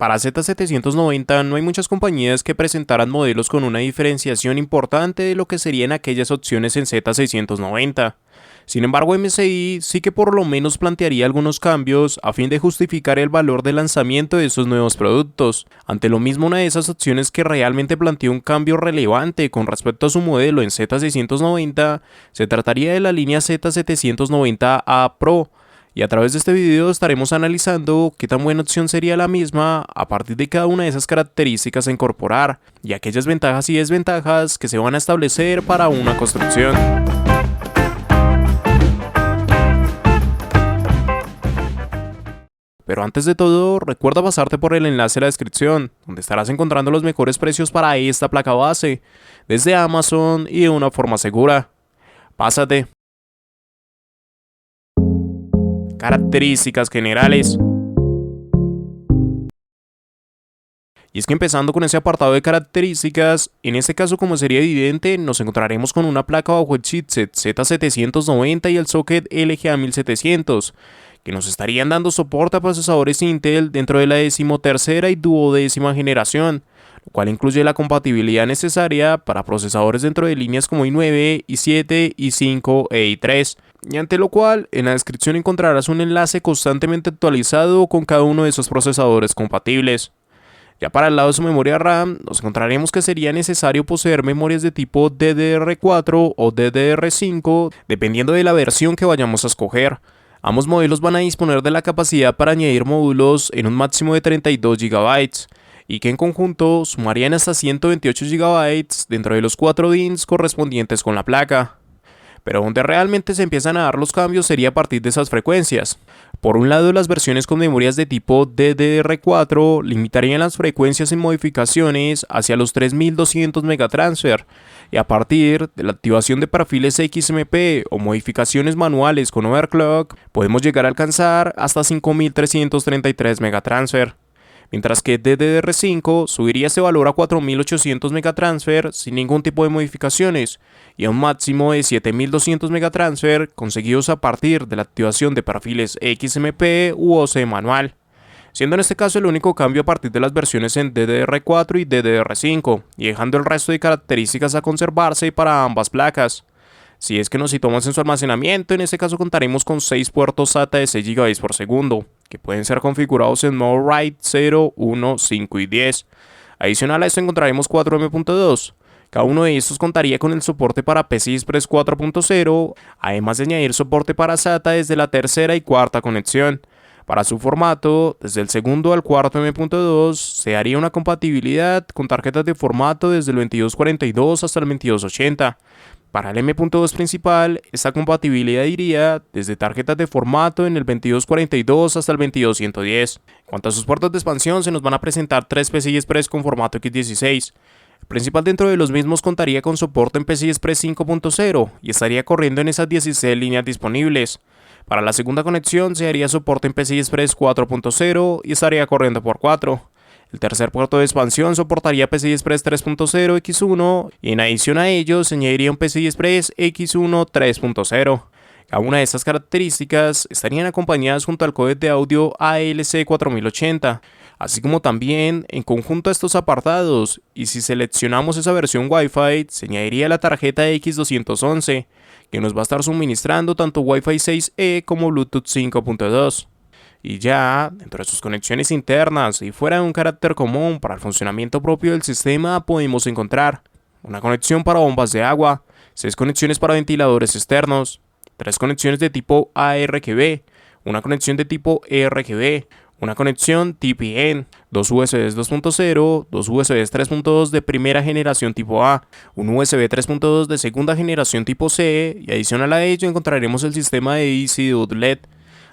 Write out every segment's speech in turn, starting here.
Para Z790 no hay muchas compañías que presentaran modelos con una diferenciación importante de lo que serían aquellas opciones en Z690. Sin embargo, MSI sí que por lo menos plantearía algunos cambios a fin de justificar el valor de lanzamiento de esos nuevos productos. Ante lo mismo, una de esas opciones que realmente plantea un cambio relevante con respecto a su modelo en Z690 se trataría de la línea Z790A Pro. Y a través de este video estaremos analizando qué tan buena opción sería la misma a partir de cada una de esas características a incorporar y aquellas ventajas y desventajas que se van a establecer para una construcción. Pero antes de todo, recuerda pasarte por el enlace en la descripción, donde estarás encontrando los mejores precios para esta placa base, desde Amazon y de una forma segura. Pásate. Características generales. Y es que empezando con ese apartado de características, en este caso, como sería evidente, nos encontraremos con una placa bajo el chipset Z790 y el socket LGA 1700, que nos estarían dando soporte a procesadores Intel dentro de la 13ª y 12ª generación, lo cual incluye la compatibilidad necesaria para procesadores dentro de líneas como i9, i7, i5 e i3. Y ante lo cual, en la descripción encontrarás un enlace constantemente actualizado con cada uno de esos procesadores compatibles. Ya para el lado de su memoria RAM, nos encontraremos que sería necesario poseer memorias de tipo DDR4 o DDR5, dependiendo de la versión que vayamos a escoger. Ambos modelos van a disponer de la capacidad para añadir módulos en un máximo de 32 GB, y que en conjunto sumarían hasta 128 GB dentro de los 4 DIMMs correspondientes con la placa. Pero donde realmente se empiezan a dar los cambios sería a partir de esas frecuencias. Por un lado, las versiones con memorias de tipo DDR4 limitarían las frecuencias en modificaciones hacia los 3200 megatransfer, y a partir de la activación de perfiles XMP o modificaciones manuales con overclock, podemos llegar a alcanzar hasta 5333 megatransfer. Mientras que DDR5 subiría ese valor a 4800 megatransfer sin ningún tipo de modificaciones y a un máximo de 7200 megatransfer conseguidos a partir de la activación de perfiles XMP u OC manual, siendo en este caso el único cambio a partir de las versiones en DDR4 y DDR5 y dejando el resto de características a conservarse para ambas placas. Si es que nos situamos en su almacenamiento, en este caso contaremos con 6 puertos SATA de 6 GB por segundo, que pueden ser configurados en modo RAID 0, 1, 5 y 10. Adicional a esto encontraremos 4 M.2. Cada uno de estos contaría con el soporte para PCI Express 4.0, además de añadir soporte para SATA desde la tercera y cuarta conexión. Para su formato, desde el segundo al cuarto M.2, se haría una compatibilidad con tarjetas de formato desde el 2242 hasta el 2280. Para el M.2 principal, esta compatibilidad iría desde tarjetas de formato en el 2242 hasta el 22110. En cuanto a sus puertos de expansión, se nos van a presentar 3 PCI Express con formato X16. El principal dentro de los mismos contaría con soporte en PCI Express 5.0 y estaría corriendo en esas 16 líneas disponibles. Para la segunda conexión se haría soporte en PCI Express 4.0 y estaría corriendo por 4. El tercer puerto de expansión soportaría PCI Express 3.0 X1 y en adición a ello se añadiría un PCI Express X1 3.0. Cada una de estas características estarían acompañadas junto al códec de audio ALC 4080, así como también en conjunto a estos apartados, y si seleccionamos esa versión Wi-Fi se añadiría la tarjeta X211, que nos va a estar suministrando tanto Wi-Fi 6E como Bluetooth 5.2. Y ya, dentro de sus conexiones internas y fuera de un carácter común para el funcionamiento propio del sistema, podemos encontrar una conexión para bombas de agua, 6 conexiones para ventiladores externos, 3 conexiones de tipo ARGB, una conexión de tipo RGB, una conexión TPN, 2 USBs 2.0, 2 USBs 3.2 de primera generación tipo A, un USB 3.2 de segunda generación tipo C, y adicional a ello encontraremos el sistema de Easy Dual LED.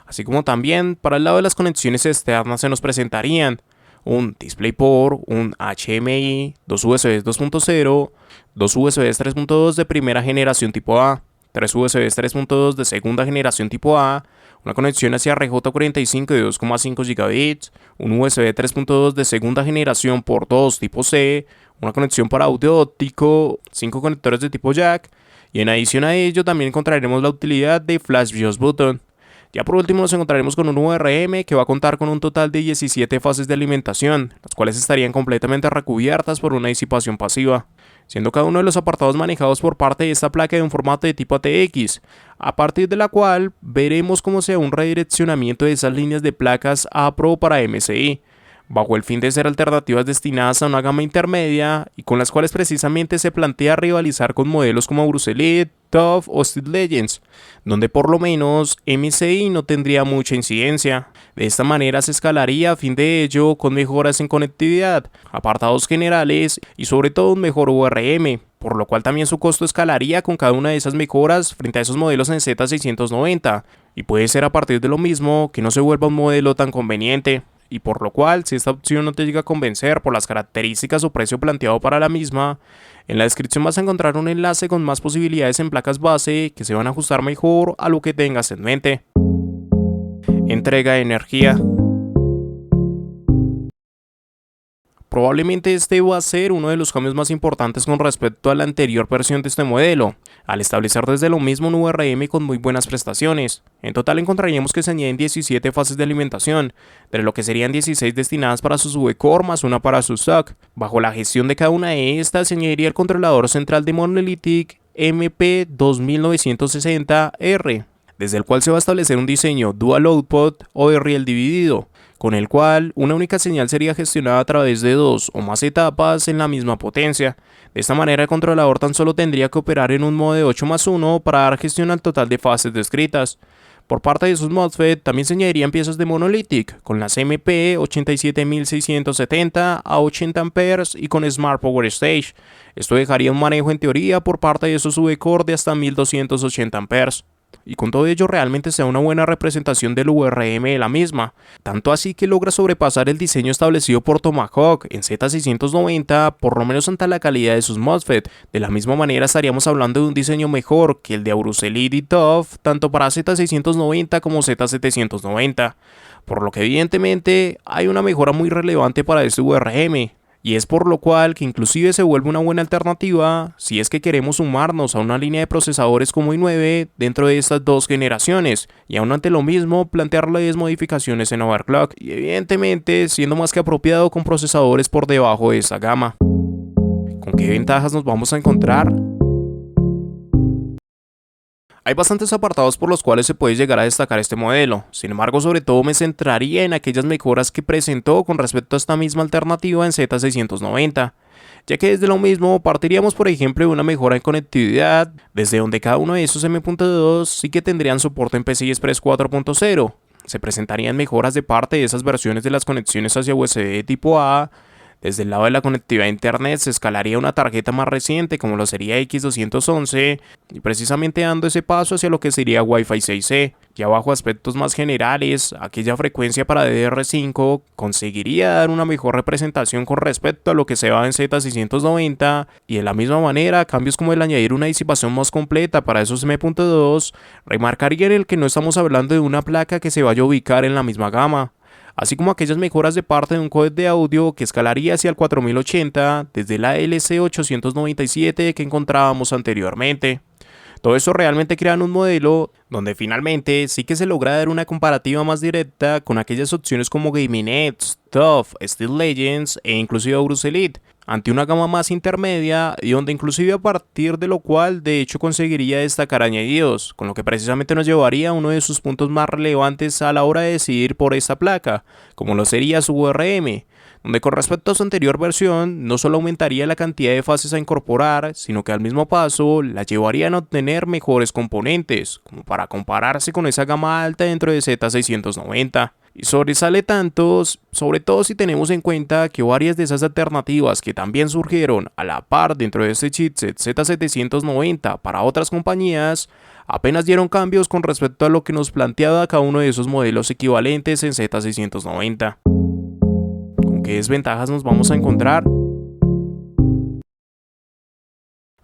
Así como también para el lado de las conexiones externas se nos presentarían un DisplayPort, un HDMI, 2 USBs 2.0, 2 USBs 3.2 de primera generación tipo A, 3 USBs 3.2 de segunda generación tipo A, una conexión hacia RJ45 de 2,5 gigabits, un USB 3.2 de segunda generación por 2 tipo C, una conexión para audio óptico, 5 conectores de tipo jack, y en adición a ello también encontraremos la utilidad de Flash BIOS Button. Ya por último nos encontraremos con un URM que va a contar con un total de 17 fases de alimentación, las cuales estarían completamente recubiertas por una disipación pasiva, siendo cada uno de los apartados manejados por parte de esta placa de un formato de tipo ATX, a partir de la cual veremos cómo se da un redireccionamiento de esas líneas de placas a Pro para MSI, bajo el fin de ser alternativas destinadas a una gama intermedia y con las cuales precisamente se plantea rivalizar con modelos como Aorus Elite, TUF o Steel Legends, donde por lo menos MSI no tendría mucha incidencia. De esta manera se escalaría a fin de ello con mejoras en conectividad, apartados generales y sobre todo un mejor URM, por lo cual también su costo escalaría con cada una de esas mejoras frente a esos modelos en Z690, y puede ser a partir de lo mismo que no se vuelva un modelo tan conveniente. Y por lo cual, si esta opción no te llega a convencer por las características o precio planteado para la misma, en la descripción vas a encontrar un enlace con más posibilidades en placas base que se van a ajustar mejor a lo que tengas en mente. Entrega de energía. Probablemente este va a ser uno de los cambios más importantes con respecto a la anterior versión de este modelo, al establecer desde lo mismo un URM con muy buenas prestaciones. En total encontraríamos que se añaden 17 fases de alimentación, de lo que serían 16 destinadas para su V-Core más una para su SOC. Bajo la gestión de cada una de estas se añadiría el controlador central de Monolithic MP2960R, desde el cual se va a establecer un diseño Dual Output o de riel dividido, con el cual una única señal sería gestionada a través de dos o más etapas en la misma potencia. De esta manera el controlador tan solo tendría que operar en un modo de 8+1 para dar gestión al total de fases descritas. Por parte de sus MOSFET también se añadirían piezas de Monolithic, con las MP 87670 a 80 A y con Smart Power Stage. Esto dejaría un manejo en teoría por parte de esos V-Core de hasta 1280 A. Y con todo ello realmente se da una buena representación del URM de la misma, tanto así que logra sobrepasar el diseño establecido por Tomahawk en Z690, por lo menos ante la calidad de sus MOSFET. De la misma manera estaríamos hablando de un diseño mejor que el de Aorus Elite y TUF, tanto para Z690 como Z790, por lo que evidentemente hay una mejora muy relevante para este URM. Y es por lo cual que inclusive se vuelve una buena alternativa si es que queremos sumarnos a una línea de procesadores como i9 dentro de estas dos generaciones, y aún ante lo mismo plantearles modificaciones en overclock, y evidentemente siendo más que apropiado con procesadores por debajo de esa gama. ¿Con qué ventajas nos vamos a encontrar? Hay bastantes apartados por los cuales se puede llegar a destacar este modelo, sin embargo sobre todo me centraría en aquellas mejoras que presentó con respecto a esta misma alternativa en Z690, ya que desde lo mismo partiríamos por ejemplo de una mejora en conectividad, desde donde cada uno de esos M.2 sí que tendrían soporte en PCI Express 4.0, se presentarían mejoras de parte de esas versiones de las conexiones hacia USB de tipo A. Desde el lado de la conectividad a internet se escalaría una tarjeta más reciente como lo sería X211 y precisamente dando ese paso hacia lo que sería Wi-Fi 6E. Ya bajo aspectos más generales, aquella frecuencia para DDR5 conseguiría dar una mejor representación con respecto a lo que se va en Z690, y de la misma manera cambios como el añadir una disipación más completa para esos M.2 remarcarían el que no estamos hablando de una placa que se vaya a ubicar en la misma gama, así como aquellas mejoras de parte de un códec de audio que escalaría hacia el 4080 desde la LC897 que encontrábamos anteriormente. Todo eso realmente crean un modelo donde finalmente sí que se logra dar una comparativa más directa con aquellas opciones como Gaming Edge, TUF, Steel Legends e inclusive Aorus Elite, ante una gama más intermedia y donde inclusive a partir de lo cual de hecho conseguiría destacar añadidos, con lo que precisamente nos llevaría a uno de sus puntos más relevantes a la hora de decidir por esta placa, como lo sería su URM, donde con respecto a su anterior versión no solo aumentaría la cantidad de fases a incorporar, sino que al mismo paso la llevarían a obtener mejores componentes, como para compararse con esa gama alta dentro de Z690. Y sobresale tanto, sobre todo si tenemos en cuenta que varias de esas alternativas que también surgieron a la par dentro de este chipset Z790 para otras compañías, apenas dieron cambios con respecto a lo que nos planteaba cada uno de esos modelos equivalentes en Z690. ¿Con qué desventajas nos vamos a encontrar?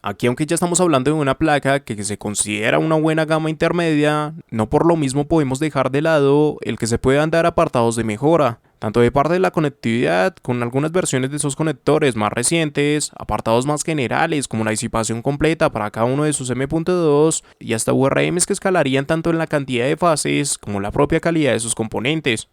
Aquí, aunque ya estamos hablando de una placa que se considera una buena gama intermedia, no por lo mismo podemos dejar de lado el que se puedan dar apartados de mejora, tanto de parte de la conectividad, con algunas versiones de esos conectores más recientes, apartados más generales como la disipación completa para cada uno de sus M.2 y hasta URMs que escalarían tanto en la cantidad de fases como la propia calidad de sus componentes.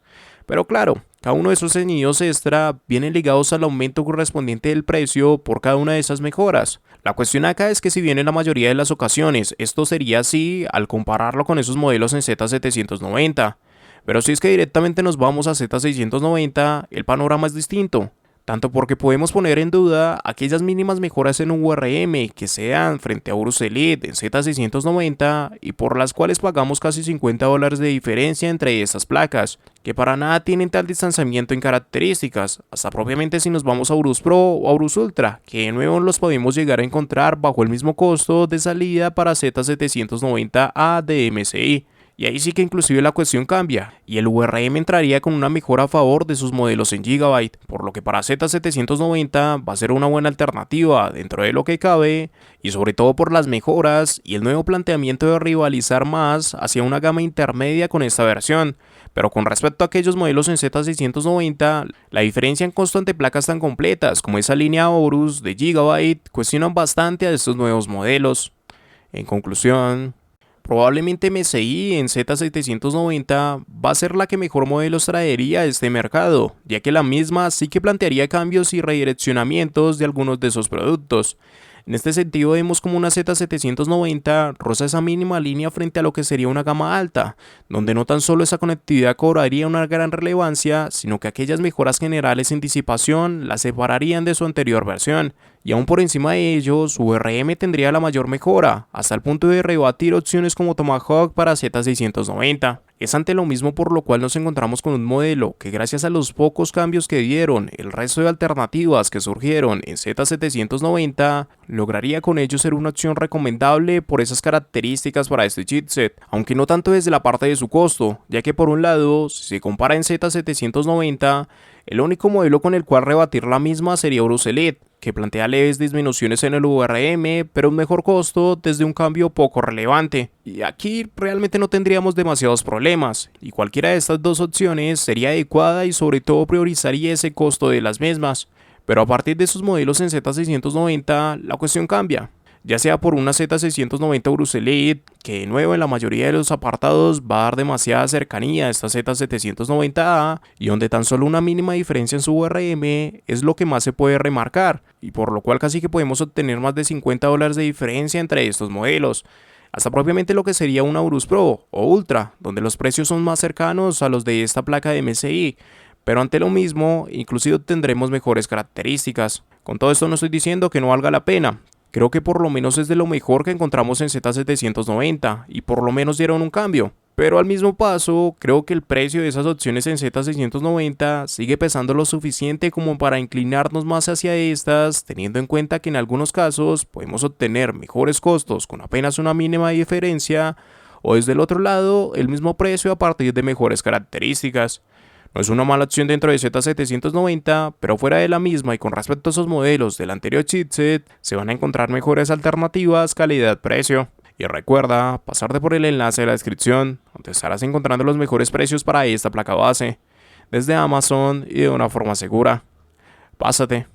Pero claro, cada uno de esos añadidos extra vienen ligados al aumento correspondiente del precio por cada una de esas mejoras. La cuestión acá es que si bien en la mayoría de las ocasiones esto sería así al compararlo con esos modelos en Z790, pero si es que directamente nos vamos a Z690, el panorama es distinto. Tanto porque podemos poner en duda aquellas mínimas mejoras en URM que sean frente a Urus Elite en Z690 y por las cuales pagamos casi $50 de diferencia entre esas placas, que para nada tienen tal distanciamiento en características, hasta propiamente si nos vamos a Urus Pro o a Urus Ultra, que de nuevo los podemos llegar a encontrar bajo el mismo costo de salida para Z790A de MSI. Y ahí sí que inclusive la cuestión cambia, y el URM entraría con una mejora a favor de sus modelos en Gigabyte, por lo que para Z790 va a ser una buena alternativa dentro de lo que cabe, y sobre todo por las mejoras y el nuevo planteamiento de rivalizar más hacia una gama intermedia con esta versión. Pero con respecto a aquellos modelos en Z690, la diferencia en costo ante placas tan completas como esa línea Aorus de Gigabyte cuestionan bastante a estos nuevos modelos. En conclusión, probablemente MSI en Z790 va a ser la que mejor modelos traería a este mercado, ya que la misma sí que plantearía cambios y redireccionamientos de algunos de esos productos. En este sentido vemos como una Z790 roza esa mínima línea frente a lo que sería una gama alta, donde no tan solo esa conectividad cobraría una gran relevancia, sino que aquellas mejoras generales en disipación la separarían de su anterior versión, y aún por encima de ello, su URM tendría la mayor mejora, hasta el punto de rebatir opciones como Tomahawk para Z690. Es ante lo mismo por lo cual nos encontramos con un modelo que gracias a los pocos cambios que dieron el resto de alternativas que surgieron en Z790, lograría con ello ser una opción recomendable por esas características para este chipset, aunque no tanto desde la parte de su costo, ya que por un lado, si se compara en Z790, el único modelo con el cual rebatir la misma sería Urus Elite, que plantea leves disminuciones en el URM, pero un mejor costo desde un cambio poco relevante. Y aquí realmente no tendríamos demasiados problemas, y cualquiera de estas dos opciones sería adecuada y sobre todo priorizaría ese costo de las mismas. Pero a partir de sus modelos en Z690, la cuestión cambia. Ya sea por una Z690 Urus Elite, que de nuevo en la mayoría de los apartados va a dar demasiada cercanía a esta Z790A, y donde tan solo una mínima diferencia en su URM es lo que más se puede remarcar, y por lo cual casi que podemos obtener más de $50 de diferencia entre estos modelos, hasta propiamente lo que sería una Urus Pro o Ultra, donde los precios son más cercanos a los de esta placa de MSI, pero ante lo mismo, inclusive tendremos mejores características. Con todo esto no estoy diciendo que no valga la pena. Creo que por lo menos es de lo mejor que encontramos en Z790 y por lo menos dieron un cambio. Pero al mismo paso, creo que el precio de esas opciones en Z690 sigue pesando lo suficiente como para inclinarnos más hacia estas, teniendo en cuenta que en algunos casos podemos obtener mejores costos con apenas una mínima diferencia, o desde el otro lado, el mismo precio a partir de mejores características. No es una mala opción dentro de Z790, pero fuera de la misma y con respecto a esos modelos del anterior chipset, se van a encontrar mejores alternativas calidad-precio. Y recuerda pasarte por el enlace de la descripción, donde estarás encontrando los mejores precios para esta placa base, desde Amazon y de una forma segura. Pásate.